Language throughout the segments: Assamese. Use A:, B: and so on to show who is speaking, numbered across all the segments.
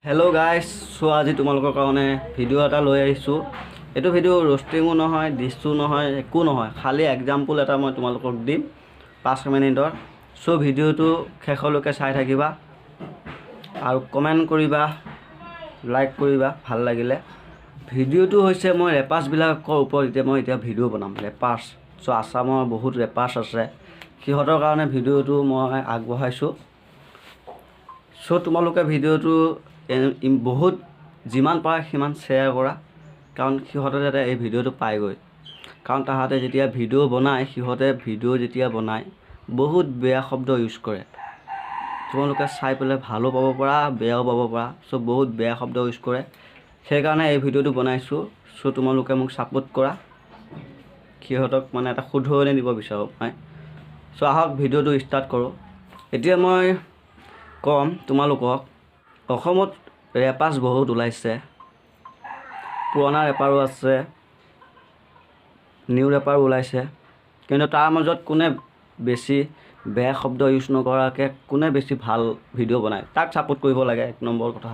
A: হেল্ল' গাইজ, চ' আজি তোমালোকৰ কাৰণে ভিডিঅ' এটা লৈ আহিছোঁ। এইটো ভিডিঅ' ৰ'ষ্টিঙো নহয়, ডিছো নহয়, একো নহয়, খালী এক্সাম্পল এটা মই তোমালোকক দিম 5 মিনিটৰ। চ' ভিডিঅ'টো শেষলৈকে চাই থাকিবা আৰু কমেণ্ট কৰিবা, লাইক কৰিবা ভাল লাগিলে। ভিডিঅ'টো হৈছে মই ৰেপাৰ্ছবিলাকৰ ওপৰত এতিয়া ভিডিঅ' বনাম। ৰেপাৰ্ছ, চ' আছামৰ বহুত ৰেপাৰ্ছ আছে, সিহঁতৰ কাৰণে ভিডিঅ'টো মই আগবঢ়াইছোঁ। চ' তোমালোকে ভিডিঅ'টো বহুত যিমান পাৰে সিমান শ্বেয়াৰ কৰা, কাৰণ সিহঁতে যাতে এই ভিডিঅ'টো পায়গৈ। কাৰণ তাহাঁতে যেতিয়া ভিডিঅ' বনায়, যেতিয়া বনায় বহুত বেয়া শব্দ ইউজ কৰে। তোমালোকে চাই পেলাই ভালো পাব পাৰা, বেয়াও পাব পাৰা। চ' বহুত বেয়া শব্দ ইউজ কৰে, সেইকাৰণে এই ভিডিঅ'টো বনাইছোঁ। চ' তোমালোকে মোক ছাপোৰ্ট কৰা, সিহঁতক মানে এটা শুধৰণি দিব বিচাৰোঁ মই। চ' আহক ভিডিঅ'টো ষ্টাৰ্ট কৰোঁ। এতিয়া মই ক'ম তোমালোকক, অসমত ৰেপাৰ্ছ বহুত ওলাইছে, পুৰণা ৰেপাৰো আছে, নিউ ৰেপাৰো ওলাইছে, কিন্তু তাৰ মাজত কোনে বেছি বেয়া শব্দ ইউজ নকৰাকৈ কোনে বেছি ভাল ভিডিঅ' বনায় তাক ছাপোৰ্ট কৰিব লাগে। 1 নম্বৰ কথা,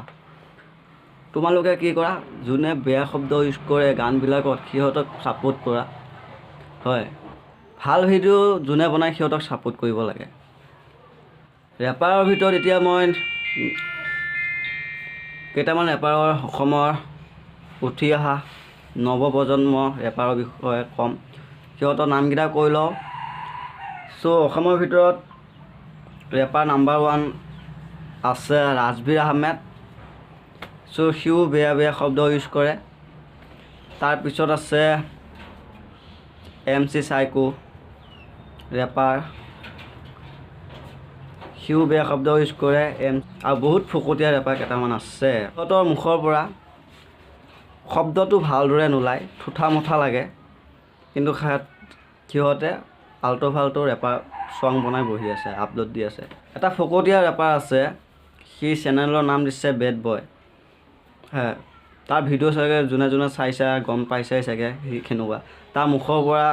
A: তোমালোকে কি কৰা, যোনে বেয়া শব্দ ইউজ কৰে গানবিলাকত সিহঁতক ছাপোৰ্ট কৰা। হয়, ভাল ভিডিঅ' যোনে বনায় সিহঁতক ছাপোৰ্ট কৰিব লাগে। ৰেপাৰৰ ভিতৰত এতিয়া মই কেইটামান ৰেপাৰৰ অসমৰ উঠি অহা নৱপ্ৰজন্মৰ ৰেপাৰৰ বিষয়ে ক'ম, সিহঁতৰ নামকেইটা কৈ লওঁ। চ' অসমৰ ভিতৰত ৰেপাৰ নাম্বাৰ 1 আছে ৰাজবীৰ আহমেদ। চ' সিও বেয়া শব্দ ইউজ কৰে। তাৰপিছত আছে MC চাইকো ৰেপাৰ, সিও বেয়া শব্দ ইউজ কৰে। আৰু বহুত ফকতীয়া ৰেপাৰ কেইটামান আছে, সিহঁতৰ মুখৰ পৰা শব্দটো ভালদৰে নোলায়, থুঠা মুঠা লাগে, কিন্তু সিহঁতে আল্টো ফাল্টো ৰেপাৰ ছং বনাই বহি আছে, আপলোড দি আছে। এটা ফকতীয়া ৰেপাৰ আছে, সি চেনেলৰ নাম দিছে বেড বয়। হয়, তাৰ ভিডিঅ' চাগে যোনে চাইছে গম পাইছে চাগে সি কেনেকুৱা। তাৰ মুখৰ পৰা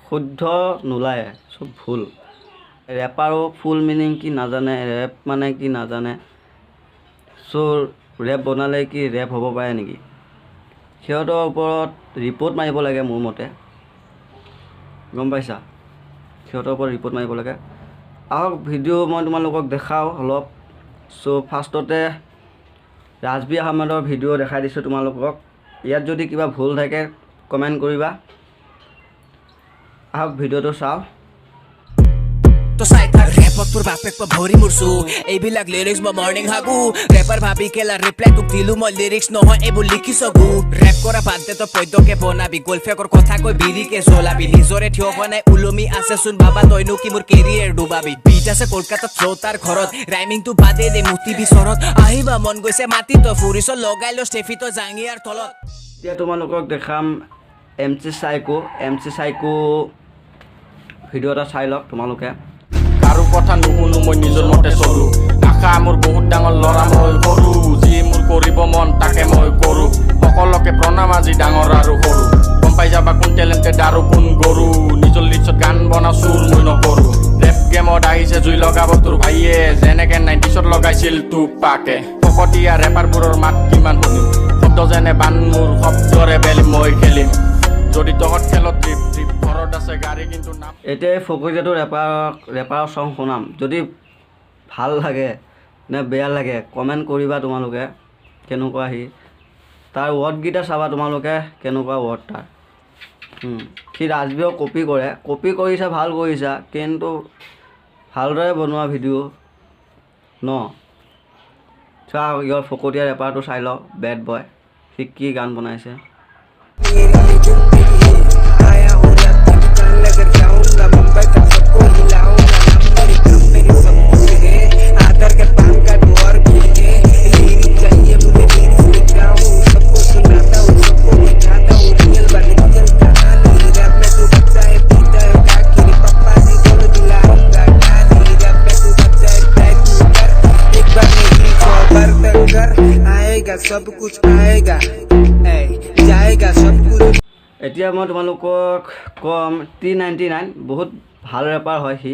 A: শুদ্ধ নোলায়, চব ভুল। ৰেপাৰো ফুল মিনিং কি নাজানে, ৰেপ মানে কি নাজানে। চ' ৰেপ বনালে কি ৰেপ হ'ব পাৰে নেকি? সিহঁতৰ ওপৰত ৰিপৰ্ট মাৰিব লাগে মোৰ মতে, গম পাইছা? সিহঁতৰ ওপৰত ৰিপৰ্ট মাৰিব লাগে। আহক ভিডিঅ' মই তোমালোকক দেখাওঁ অলপ। চ' ফাৰ্ষ্টতে ৰাজবীৰ আহমেদৰ ভিডিঅ' দেখাই দিছোঁ তোমালোকক। ইয়াত যদি কিবা ভুল থাকে কমেণ্ট কৰিবা। আহক ভিডিঅ'টো চাওঁ।
B: তো চাই থাক ৰেপত তোৰ বাপেক মই ভৰি মৰছো, এইবিলাক লিৰিক্স মই মৰ্ণিং হাগো। ৰেপাৰ ভাবি কেলা ৰিপ্লাই তোক দিলো মই, লিৰিক্স নহয় এইবোৰ লিখি চগো। ৰেপ কৰা বাদ দে তই পদ্যকে বনাবি, গ'লফেকৰ কথা কৈ বিৰিকে জ্বলাবি। নিজৰে থিয় হোৱা নাই ওলমি আছে চোন বাবা, তইনো কি মোৰ কেৰিয়াৰ ডুবাবি। বিট আছে কলকাতাত শ্ৰোতাৰ ঘৰত, ৰাইমিংটো বাদে দে মুতি বিচৰত। আহিবা মন গৈছে মাতি তই ফুৰিছ, লগাই ল ষ্টেফি তই জাঙিয়াৰ তলত।
A: এতিয়া তোমালোকক দেখাম MC চাইকো ভিডিঅ' এটা চাই লওক তোমালোকে।
C: কাৰো কথা নুশুনো মই নিজৰ মতে চলো, আশা মোৰ বহুত ডাঙৰ ল'ৰা মই সৰু, যি মোৰ কৰিব মন তাকে মই কৰোঁ। সকলোকে প্ৰণাম আজি ডাঙৰ আৰু সৰু, গম পাই যাবা কোন টেলেণ্টেড আৰু কোন গৰু। নিজৰ লিষ্টত গান বনাওঁ চুৰ মই নকৰোঁ, ৰেপ গেমত আহিছে জুই লগাব তোৰ ভাইয়ে, যেনেকে 90sত লগাইছিল টুপাকে। ফকতীয়া ৰেপাৰবোৰৰ মাত কিমান শুনিম, শব্দ যেনে বান মোৰ শব্দৰে বেলি মই খেলিম। যদি তহঁত খেলত ট্ৰিপ ঘৰত আছে গাড়ী কিন্তু নাম।
A: এতিয়া ফকতীয়াটো ৰেপাৰৰ ছং শুনাম, যদি ভাল লাগে নে বেয়া লাগে কমেণ্ট কৰিবা তোমালোকে। কেনেকুৱা তাৰ ৱৰ্ডকেইটা চাবা তোমালোকে, কেনেকুৱা ৱৰ্ড তাৰ। সি ৰাজবীৰক কপি কৰিছা, ভাল কৰিছা, কিন্তু ভালদৰে বনোৱা ভিডিঅ' ন। চোৱা ইয়াৰ ফকতীয়া ৰেপাৰটো চাই লওঁ, বেড বয়, সি কি গান বনাইছে।
D: सब कुछ आएगा जाएगा सब कुछ।
A: এতিয়া মই তোমালোকক ক'ম T99 বহুত ভাল ৰেপাৰ হয় সি।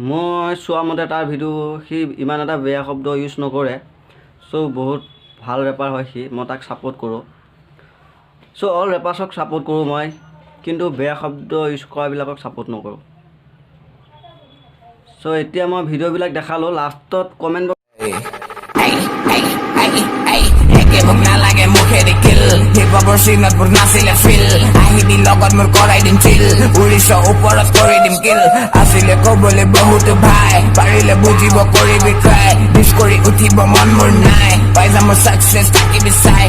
A: মই চোৱা মতে তাৰ ভিডিঅ' সি ইমান এটা বেয়া শব্দ ইউজ নকৰে, চ' বহুত ভাল ৰেপাৰ হয় সি, মই তাক ছাপোৰ্ট কৰোঁ। চ' অল ৰেপাৰ্ছক ছাপোৰ্ট কৰোঁ মই, কিন্তু বেয়া শব্দ ইউজ কৰাবিলাকক ছাপোৰ্ট নকৰোঁ। চ' এতিয়া মই ভিডিঅ'বিলাক দেখালোঁ, লাষ্টত কমেণ্ট
B: মোক নালাগে মুখেৰে কিল হিপ হপৰ চিনত মোৰ নাছিলে ফিল আহিবি লগত মোৰ কৰাই দিম চিল 1900 ওপৰত কৰি দিম কিল আছিলে ক'বলৈ বহুতো ভাই পাৰিলে বুজিব কৰিবি ট্ৰাই মিছ কৰি উঠিব মন মোৰ নাই পাই যাম মোৰ চাকচেছ থাকিবি চাই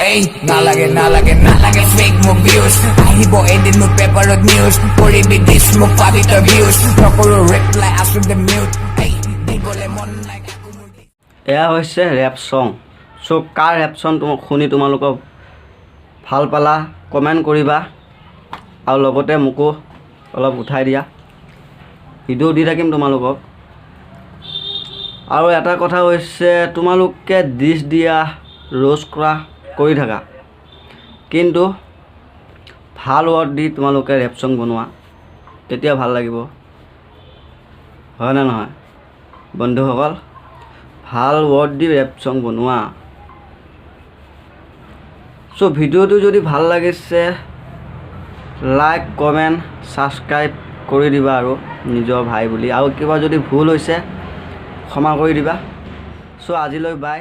B: এই নালাগে নালাগে নালাগে ফেক মোক ভিউজ আহিব এদিন মোৰ পেপাৰত নিউজ কৰিবি দিছ মোক পাবি তই ভিউজ নকৰোঁ ৰিপ্লাই আছো দ্য মিউট দিবলৈ মন নাই
A: এয়া হৈছে ৰেপ ছং। চ' কাৰ ৰেপ ছং শুনি তোমালোকক ভাল পালা কমেণ্ট কৰিবা, আৰু লগতে মোকো অলপ উঠাই দিয়া, ভিডিঅ' দি থাকিম তোমালোকক। আৰু এটা কথা হৈছে তোমালোকে ডিছ দিয়া ৰ'ষ্ট কৰা কৰি থাকা, কিন্তু ভাল ৱৰ্ড দি তোমালোকে ৰেপ ছং বনোৱা, তেতিয়া ভাল লাগিব, হয়নে নহয় বন্ধুসকল? ভাল ৱৰ্ড দি ৰেপ ছং বনোৱা। চ' ভিডিঅ'টো যদি ভাল লাগিছে লাইক কমেণ্ট ছাবস্ক্ৰাইব কৰি দিবা, আৰু নিজৰ ভাই বুলি, আৰু কিবা যদি ভুল হৈছে ক্ষমা কৰি দিবা। চ' আজিলৈ বাই।